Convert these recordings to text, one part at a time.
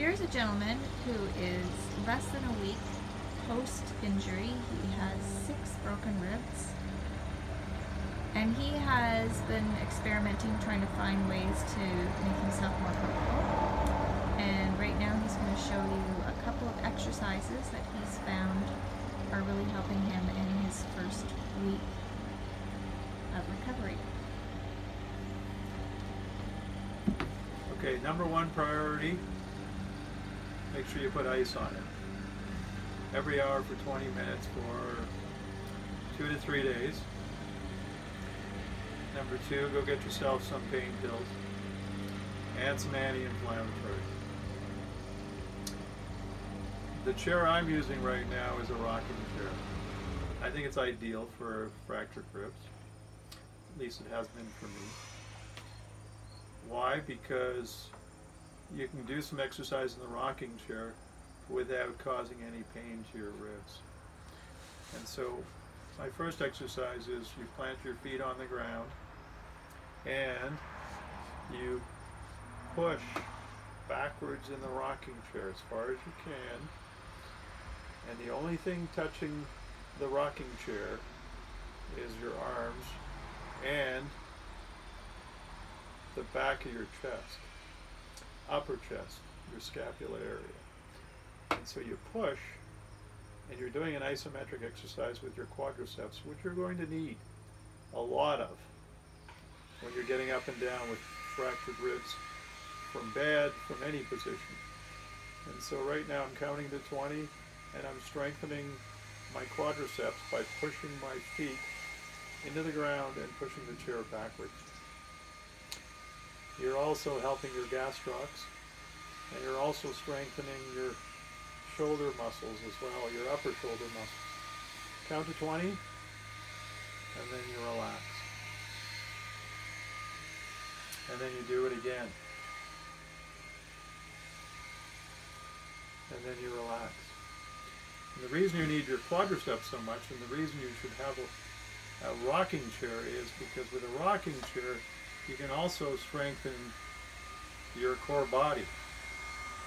here's a gentleman who is less than a week post-injury. He has 6 broken ribs. And he has been experimenting, trying to find ways to make himself more comfortable. And right now he's going to show you a couple of exercises that he's found are really helping him in his first week of recovery. Okay, number one priority, make sure you put ice on it. Every hour for 20 minutes for 2 to 3 days. Number 2, go get yourself some pain pills and some anti-inflammatory. The chair I'm using right now is a rocking chair. I think it's ideal for fractured ribs. At least it has been for me. Why? Because you can do some exercise in the rocking chair without causing any pain to your ribs. And so my first exercise is you plant your feet on the ground and you push backwards in the rocking chair as far as you can. And the only thing touching the rocking chair is your arms and the back of your chest, upper chest, your scapular area. And so you push, and you're doing an isometric exercise with your quadriceps, which you're going to need a lot of when you're getting up and down with fractured ribs from bed, from any position. And so right now I'm counting to 20, and I'm strengthening my quadriceps by pushing my feet into the ground and pushing the chair backwards. You're also helping your gastrocs, and you're also strengthening your shoulder muscles as well, your upper shoulder muscles. Count to 20, and then you relax. And then you do it again. And then you relax. And the reason you need your quadriceps so much, and the reason you should have a rocking chair, is because with a rocking chair, you can also strengthen your core body.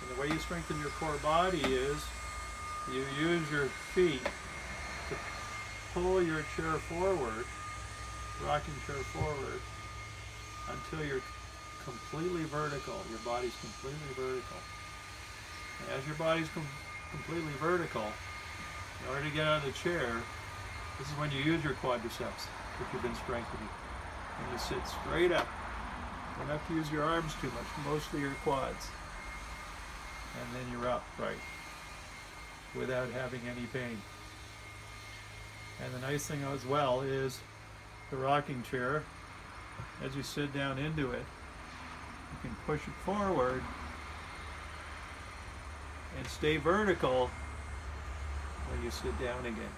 And the way you strengthen your core body is you use your feet to pull your chair forward, rocking chair forward, until you're completely vertical. Your body's completely vertical. And as your body's completely vertical, in order to get out of the chair, this is when you use your quadriceps, which you've been strengthening. And you sit straight up. You don't have to use your arms too much, mostly your quads. And then you're upright without having any pain. And the nice thing as well is the rocking chair, as you sit down into it, you can push it forward and stay vertical when you sit down again.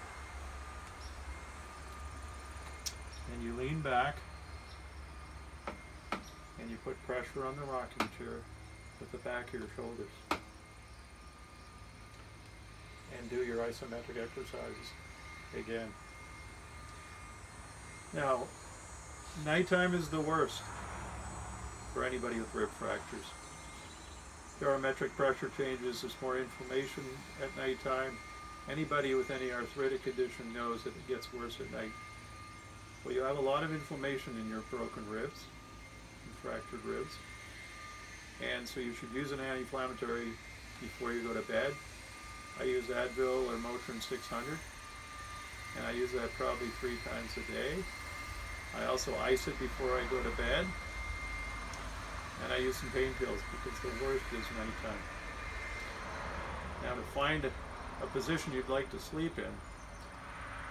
And you lean back and you put pressure on the rocking chair with the back of your shoulders. And do your isometric exercises again. Now, nighttime is the worst for anybody with rib fractures. Barometric pressure changes, there's more inflammation at nighttime. Anybody with any arthritic condition knows that it gets worse at night. Well, you have a lot of inflammation in your broken ribs, and fractured ribs. And so you should use an anti-inflammatory before you go to bed. I use Advil or Motrin 600, and I use that probably 3 times a day. I also ice it before I go to bed, and I use some pain pills because the worst is nighttime. Now, to find a position you'd like to sleep in,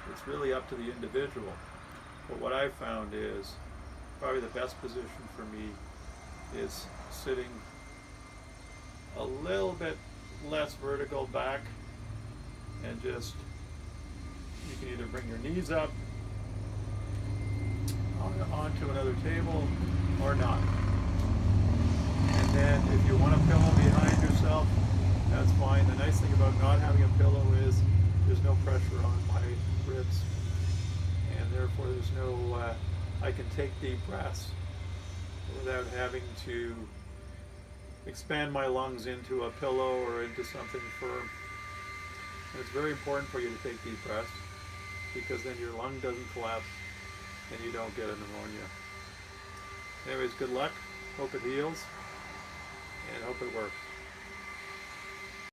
it's really up to the individual. But what I've found is probably the best position for me is sitting a little bit less vertical back, and just, you can either bring your knees up onto another table or not. And then if you want a pillow behind yourself, that's fine. The nice thing about not having a pillow is there's no pressure on my ribs, and therefore there's no, I can take deep breaths without having to expand my lungs into a pillow or into something firm. And it's very important for you to take deep breaths, because then your lung doesn't collapse and you don't get a pneumonia. Anyways, good luck. Hope it heals and hope it works.